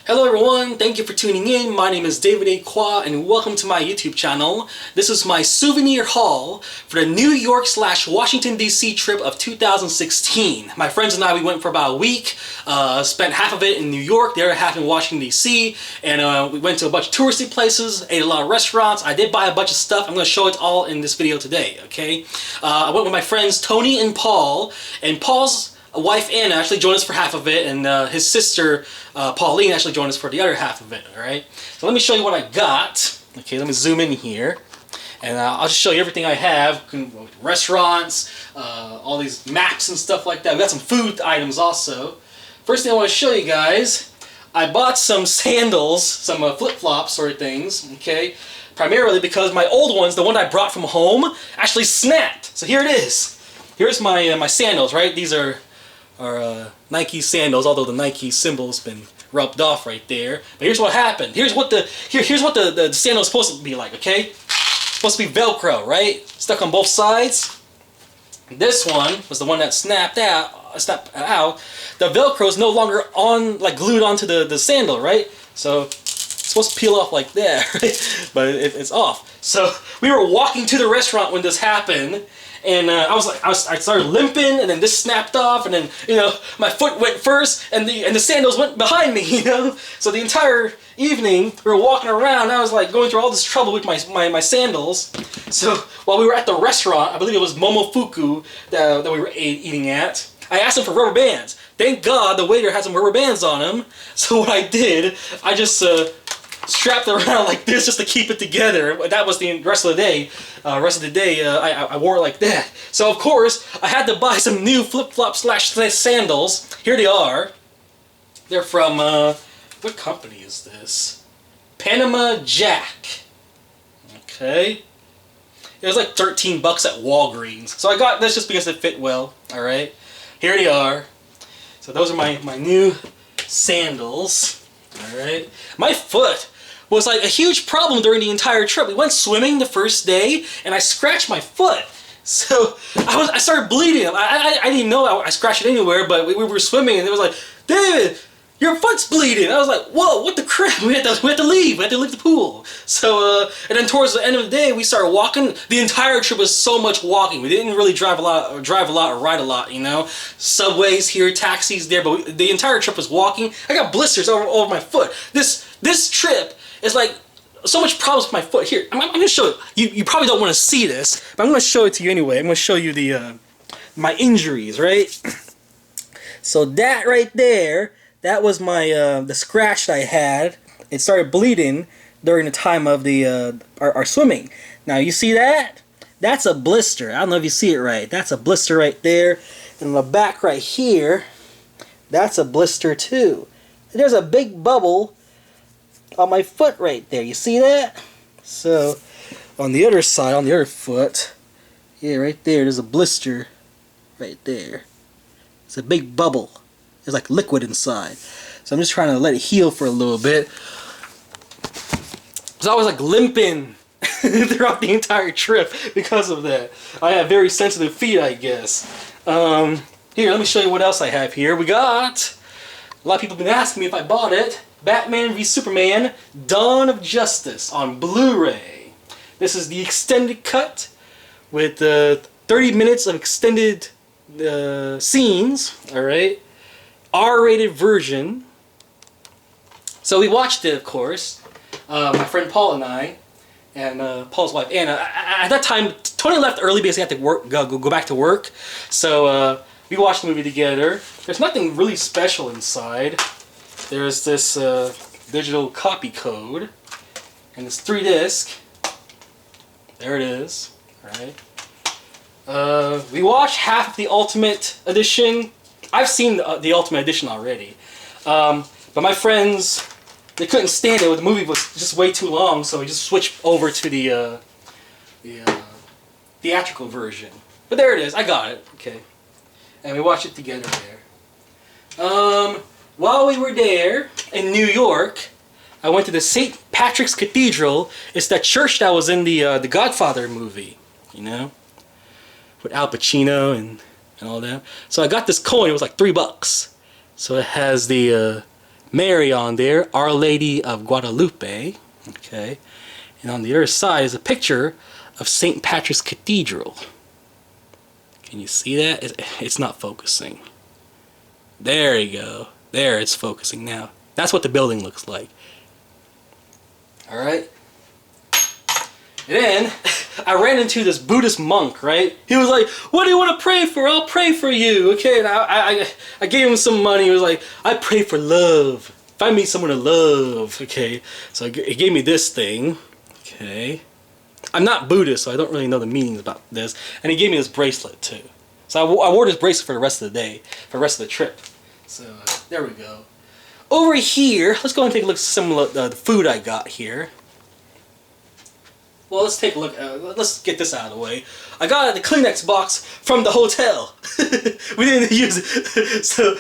Hello everyone, thank you for tuning in. My name is David A. Kwa and welcome to my YouTube channel. This is my souvenir haul for the New York / Washington DC trip of 2016. My friends and I, we went for about a week, spent half of it in New York, the other half in Washington DC, and we went to a bunch of touristy places, ate a lot of restaurants. I did buy a bunch of stuff. I'm going to show it all in this video today, okay? I went with my friends Tony and Paul, and Paul's wife Anna actually joined us for half of it, and his sister Pauline actually joined us for the other half of it. Alright, so let me show you what I got. Okay, let me zoom in here, and I'll just show you everything I have. Restaurants, all these maps and stuff like that. We got some food items also. First thing I want to show you guys, I bought some sandals, some flip-flops sort of things, okay? Primarily because my old ones, the one I brought from home, actually snapped. So here it is. Here's my my sandals, right? These are Nike sandals, although the Nike symbol's been rubbed off right there. But here's what happened. Here's what the sandal's supposed to be like, okay? It's supposed to be Velcro, right? Stuck on both sides. This one was the one that snapped out. The Velcro is no longer on, like glued onto the sandal, right? So it's supposed to peel off like that, right? But it's off. So we were walking to the restaurant when this happened. And I started limping, and then this snapped off, and then my foot went first, and the sandals went behind me, So the entire evening we were walking around. I was like going through all this trouble with my sandals. So while we were at the restaurant, I believe it was Momofuku that we were eating at, I asked him for rubber bands. Thank God the waiter had some rubber bands on him. So what I did, I just strapped it around like this just to keep it together. That was the rest of the day. I wore it like that. So of course I had to buy some new flip-flop / sandals. Here they are. They're from what company is this? Panama Jack. Okay. It was like 13 bucks at Walgreens. So I got this just because it fit well. All right. Here they are. So those are my new sandals. All right. My foot was like a huge problem during the entire trip. We went swimming the first day, and I scratched my foot. So I started bleeding. I didn't know I scratched it anywhere, but we were swimming, and it was like, David, your foot's bleeding. I was like, whoa, what the crap? We had to leave. We had to leave the pool. So and then towards the end of the day, we started walking. The entire trip was so much walking. We didn't really drive a lot or ride a lot. Subways here, taxis there, but the entire trip was walking. I got blisters over my foot. This trip. It's like so much problems with my foot. Here, I'm going to show you. You probably don't want to see this, but I'm going to show it to you anyway. I'm going to show you the my injuries, right? So that right there, that was my the scratch that I had. It started bleeding during the time of the our swimming. Now you see that? That's a blister. I don't know if you see it right. That's a blister right there. And the back right here, that's a blister too. And there's a big bubble on my foot right there. You see that? So on the other side, on the other foot, yeah, right there, there's a blister right there. It's a big bubble. There's like liquid inside. So I'm just trying to let it heal for a little bit. So I was like limping throughout the entire trip because of that. I have very sensitive feet, I guess. Here, let me show you what else I have here. We got, a lot of people have been asking me if I bought it, Batman v Superman Dawn of Justice on Blu-ray. This is the extended cut with 30 minutes of extended scenes, alright? R-rated version. So we watched it, of course, my friend Paul and I, and Paul's wife Anna. At that time, Tony left early because he had to go back to work. So we watched the movie together. There's nothing really special inside. There's this digital copy code, and it's 3-disc. There it is, right? We watched half of the Ultimate Edition. I've seen the Ultimate Edition already, but my friends, they couldn't stand it. The movie was just way too long, so we just switched over to the theatrical version. But there it is. I got it. Okay, and we watched it together there. While we were there in New York, I went to the St. Patrick's Cathedral. It's that church that was in the Godfather movie, with Al Pacino and all that. So I got this coin. It was like $3. So it has the Mary on there, Our Lady of Guadalupe. Okay, and on the other side is a picture of St. Patrick's Cathedral. Can you see that? It's not focusing. There you go. There, it's focusing now. That's what the building looks like. Alright. And then, I ran into this Buddhist monk, right? He was like, what do you want to pray for? I'll pray for you. Okay, and I gave him some money. He was like, I pray for love. Find me someone to love. Okay, so he gave me this thing. Okay. I'm not Buddhist, so I don't really know the meanings about this. And he gave me this bracelet, too. So I wore this bracelet for the rest of the day, for the rest of the trip. So, there we go. Over here, let's go and take a look at some of the food I got here. Well, let's take a look. Let's get this out of the way. I got the Kleenex box from the hotel. We didn't use it. So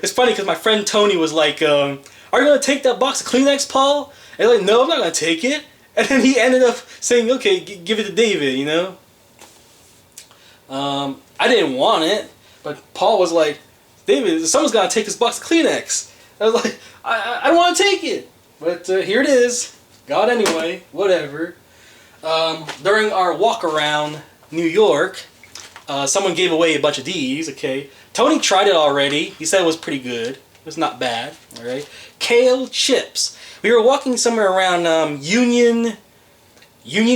it's funny because my friend Tony was like, are you going to take that box of Kleenex, Paul? And I'm like, no, I'm not going to take it. And then he ended up saying, okay, give it to David, you know? I didn't want it, but Paul was like, David, someone's got to take this box of Kleenex. I was like, I don't want to take it. But here it is. Got it anyway. Whatever. During our walk around New York, someone gave away a bunch of these, okay? Tony tried it already. He said it was pretty good. It was not bad, alright? Kale chips. We were walking somewhere around Union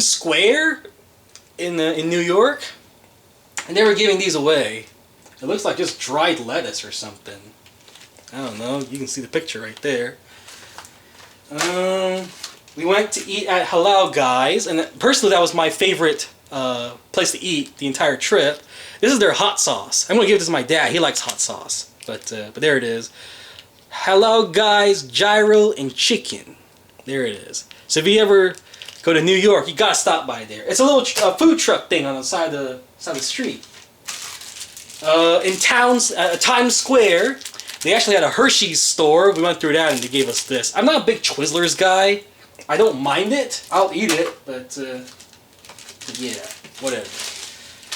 Square in New York, and they were giving these away. It looks like just dried lettuce or something. I don't know. You can see the picture right there. We went to eat at Halal Guys, and personally that was my favorite place to eat the entire trip. This is their hot sauce. I'm gonna give this to my dad. He likes hot sauce, but there it is. Halal Guys gyro and chicken. There it is. So if you ever go to New York, you gotta stop by there. It's a little food truck thing on the side of the street. In Times Square, they actually had a Hershey's store. We went through that and they gave us this. I'm not a big Twizzlers guy. I don't mind it. I'll eat it, but yeah, whatever.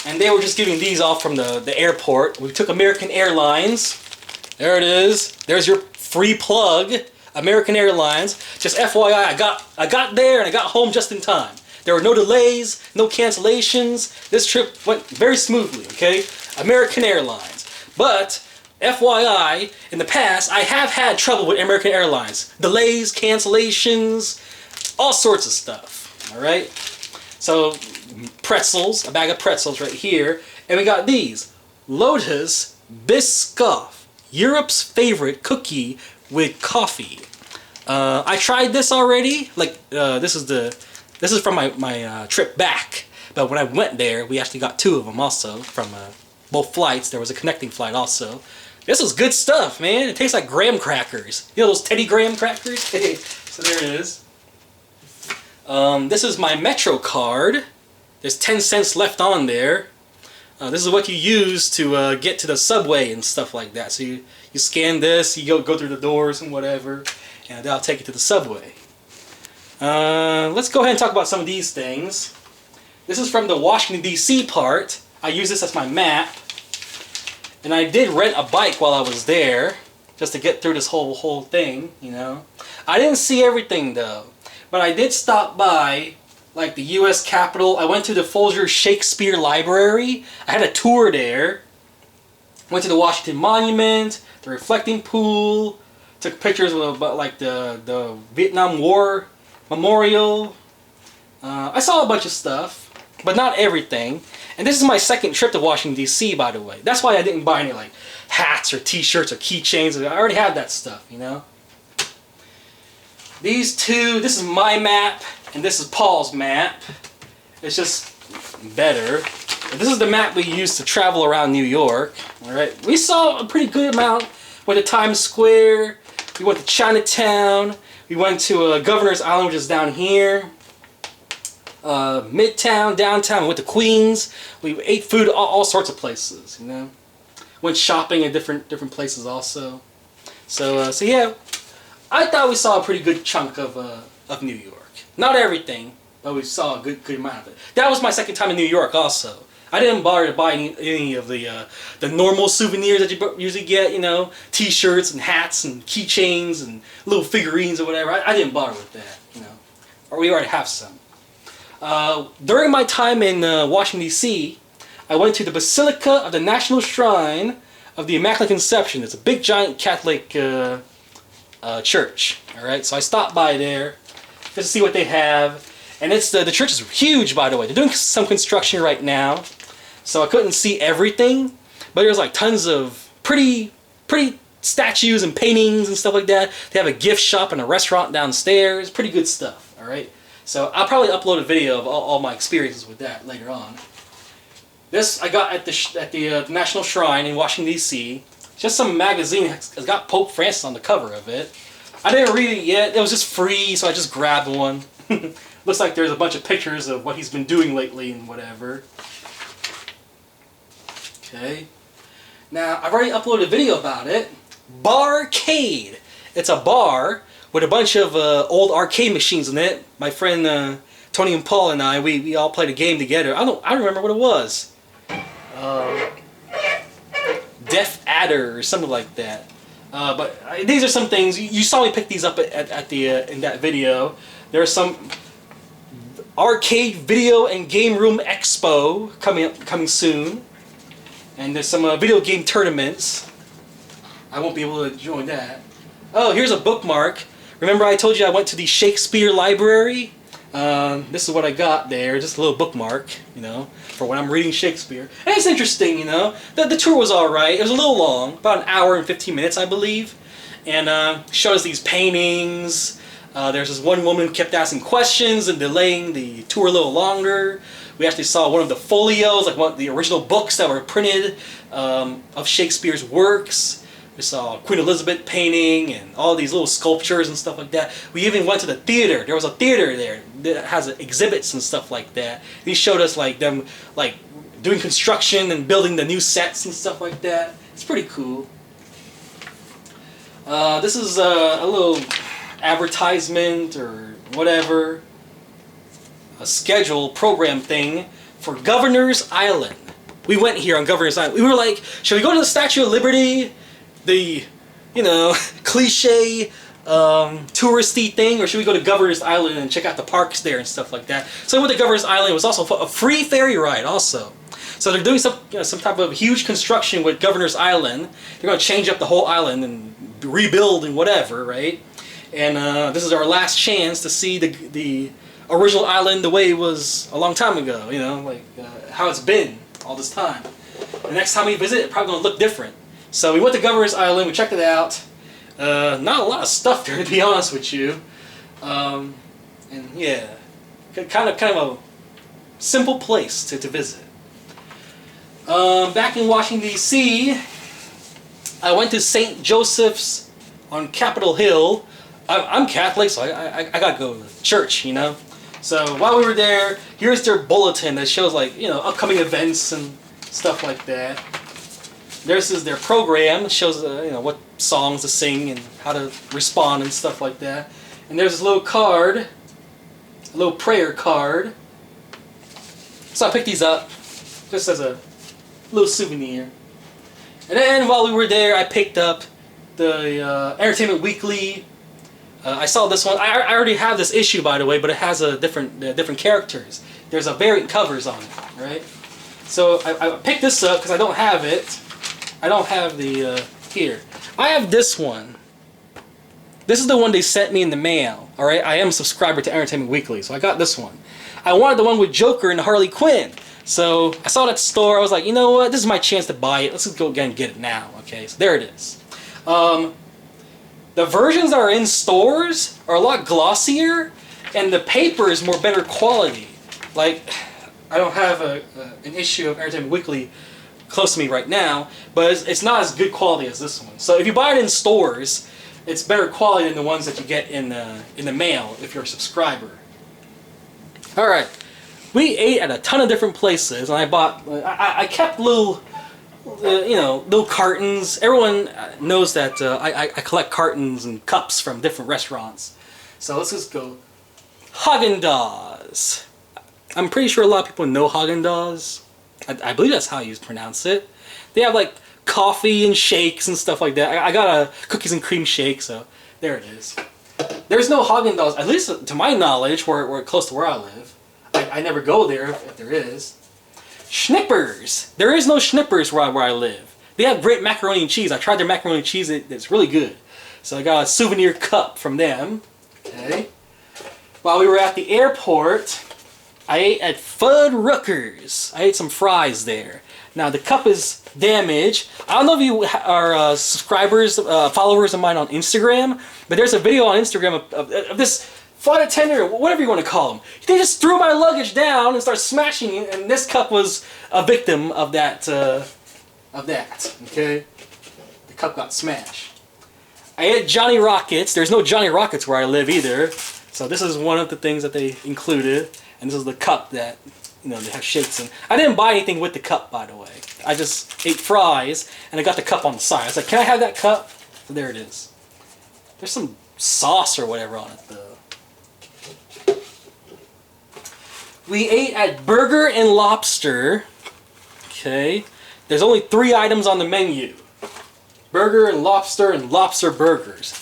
And they were just giving these off from the airport. We took American Airlines. There it is. There's your free plug, American Airlines. Just FYI, I got there and I got home just in time. There were no delays, no cancellations. This trip went very smoothly, okay? American Airlines. But, FYI, in the past, I have had trouble with American Airlines. Delays, cancellations, all sorts of stuff, alright? So, pretzels, a bag of pretzels right here. And we got these. Lotus Biscoff. Europe's favorite cookie with coffee. I tried this already. Like this is from my trip back. But when I went there, we actually got 2 of them also from both flights. There was a connecting flight also. This is good stuff, man. It tastes like graham crackers. You know those Teddy Graham crackers? So there it is. This is my Metro card. There's 10 cents left on there. This is what you use to get to the subway and stuff like that. So you scan this, you go through the doors and whatever, and that'll take you to the subway. Let's go ahead and talk about some of these things. This is from the Washington, D.C. part. I use this as my map. And I did rent a bike while I was there, just to get through this whole thing, you know. I didn't see everything though, but I did stop by like the U.S. Capitol. I went to the Folger Shakespeare Library. I had a tour there. Went to the Washington Monument, the reflecting pool, took pictures of like the Vietnam War Memorial. I saw a bunch of stuff, but not everything. And this is my second trip to Washington, D.C., by the way. That's why I didn't buy any like hats or t-shirts or keychains. I already had that stuff, you know. These two, this is my map, and this is Paul's map. It's just better. This is the map we used to travel around New York. Alright, we saw a pretty good amount. Went to Times Square, we went to Chinatown, we went to Governor's Island, which is down here. Midtown, downtown, we went to Queens. We ate food all sorts of places, you know. Went shopping at different places also. So yeah, I thought we saw a pretty good chunk of New York. Not everything, but we saw a good amount of it. That was my second time in New York also. I didn't bother to buy any of the normal souvenirs that you usually get, you know, T-shirts and hats and keychains and little figurines or whatever. I didn't bother with that, you know, or we already have some. During my time in Washington, D.C., I went to the Basilica of the National Shrine of the Immaculate Conception. It's a big, giant Catholic church. All right, so I stopped by there just to see what they have. And it's the church is huge, by the way. They're doing some construction right now, so I couldn't see everything. But there's like tons of pretty statues and paintings and stuff like that. They have a gift shop and a restaurant downstairs. Pretty good stuff. All right. So I'll probably upload a video of all my experiences with that later on. This I got at the National Shrine in Washington, D.C. Just some magazine. It's got Pope Francis on the cover of it. I didn't read it yet. It was just free, so I just grabbed one. Looks like there's a bunch of pictures of what he's been doing lately and whatever. Okay. Now, I've already uploaded a video about it. Barcade. It's a bar with a bunch of old arcade machines in it. My friend Tony and Paul and I, we all played a game together. I don't remember what it was. Death Adder or something like that. But these are some things. You saw me pick these up at the in that video. There's some arcade video and game room expo coming soon, and there's some video game tournaments. I won't be able to join that. Oh, here's a bookmark. Remember I told you I went to the Shakespeare library? This is what I got there, just a little bookmark, you know, for when I'm reading Shakespeare. And it's interesting, you know. The tour was alright. It was a little long, about an hour and 15 minutes, I believe. And showed us these paintings. There's this one woman who kept asking questions and delaying the tour a little longer. We actually saw one of the folios, like one of the original books that were printed of Shakespeare's works. We saw Queen Elizabeth painting and all these little sculptures and stuff like that. We even went to the theater. There was a theater there that has exhibits and stuff like that. He showed us like them like doing construction and building the new sets and stuff like that. It's pretty cool. This is a little advertisement or whatever, a schedule program thing for Governor's Island. We went here on Governor's Island. We were like, should we go to the Statue of Liberty? The, you know, cliche touristy thing, or should we go to Governor's Island and check out the parks there and stuff like that? So we went to Governor's Island. It was also a free ferry ride also. So they're doing some type of huge construction with Governor's Island. They're going to change up the whole island and rebuild and whatever, right? And this is our last chance to see the original island the way it was a long time ago, you know, like how it's been all this time. The next time we visit, it's probably going to look different. So we went to Governor's Island, we checked it out. Not a lot of stuff there, to be honest with you. And yeah, kind of a simple place to visit. Back in Washington, D.C., I went to St. Joseph's on Capitol Hill. I'm Catholic, so I gotta go to church, you know. So while we were there, here's their bulletin that shows, like, you know, upcoming events and stuff like that. This is their program. It shows you know, what songs to sing and how to respond and stuff like that. And there's this little card, a little prayer card. So I picked these up just as a little souvenir. And then while we were there, I picked up the Entertainment Weekly. I saw this one. I already have this issue, by the way, but it has a different characters. There's a variant covers on it, right? So I picked this up because I don't have it. I don't have the, here. I have this one. This is the one they sent me in the mail, alright? I am a subscriber to Entertainment Weekly, so I got this one. I wanted the one with Joker and Harley Quinn. So, I saw that store, I was like, you know what? This is my chance to buy it. Let's just go again and get it now, okay? So, there it is. The versions that are in stores are a lot glossier, and the paper is better quality. Like, I don't have an issue of Entertainment Weekly close to me right now, but it's not as good quality as this one. So if you buy it in stores, it's better quality than the ones that you get in the mail if you're a subscriber. All right, we ate at a ton of different places, and I bought. I kept little, you know, little cartons. Everyone knows that I collect cartons and cups from different restaurants. So let's just go. Haagen-Dazs. I'm pretty sure a lot of people know Haagen-Dazs. I believe that's how you pronounce it. They have like coffee and shakes and stuff like that. I got a cookies and cream shake, so there it is. There's no Haagen-Dazs, at least to my knowledge, where close to where I live. I never go there if there is. Schnippers. There is no Schnippers where I live. They have great macaroni and cheese. I tried their macaroni and cheese. It's really good. So I got a souvenir cup from them. Okay. While we were at the airport, I ate at Fuddruckers. I ate some fries there. Now the cup is damaged. I don't know if you are subscribers, followers of mine on Instagram, but there's a video on Instagram of this flight attendant, or whatever you want to call them. They just threw my luggage down and started smashing it, and this cup was a victim of that. Okay, the cup got smashed. I ate Johnny Rockets. There's no Johnny Rockets where I live either, so this is one of the things that they included, and this is the cup that, you know, they have shakes in. I didn't buy anything with the cup, by the way. I just ate fries, and I got the cup on the side. I was like, can I have that cup? So there it is. There's some sauce or whatever on it, though. We ate at Burger and Lobster. Okay. There's only 3 items on the menu. Burger and lobster burgers.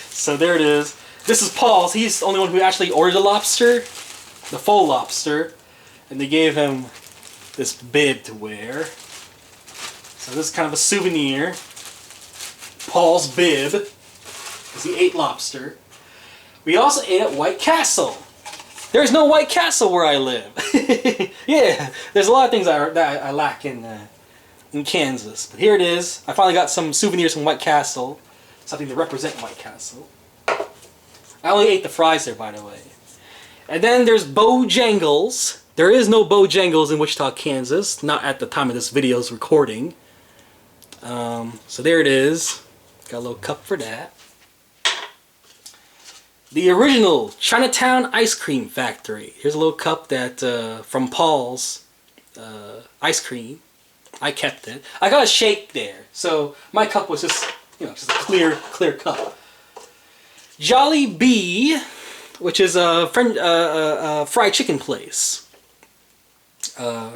So there it is. This is Paul's. He's the only one who actually ordered the lobster. The faux lobster. And they gave him this bib to wear. So this is kind of a souvenir. Paul's bib. Because he ate lobster. We also ate at White Castle. There's no White Castle where I live. Yeah, there's a lot of things that I lack in Kansas. But here it is. I finally got some souvenirs from White Castle. Something to represent White Castle. I only ate the fries there, by the way. And then there's Bojangles. There is no Bojangles in Wichita, Kansas. Not at the time of this video's recording. So there it is. Got a little cup for that. The original Chinatown Ice Cream Factory. Here's a little cup that from Paul's ice cream. I kept it. I got a shake there, so my cup was just, you know, just a clear cup. Jolly Bee, which is a fried chicken place. I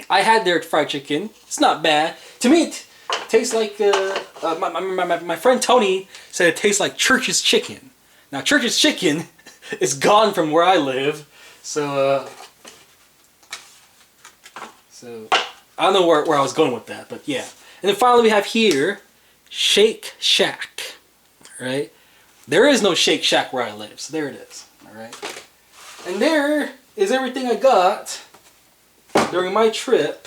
had their fried chicken. It's not bad. To me, it tastes like my friend Tony said it tastes like Church's chicken. Now, Church's chicken is gone from where I live, so I don't know where I was going with that, but yeah. And then finally we have here, Shake Shack, right? There is no Shake Shack where I live, so there it is, alright? And there is everything I got during my trip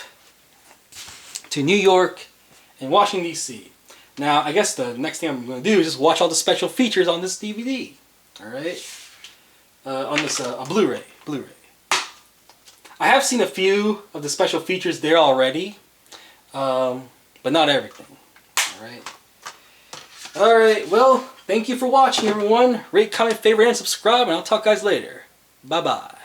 to New York and Washington, D.C. Now, I guess the next thing I'm going to do is just watch all the special features on this DVD. Alright? On this Blu-ray. I have seen a few of the special features there already. But not everything. Alright? Alright, well, thank you for watching, everyone. Rate, comment, favorite, and subscribe, and I'll talk to you guys later. Bye-bye.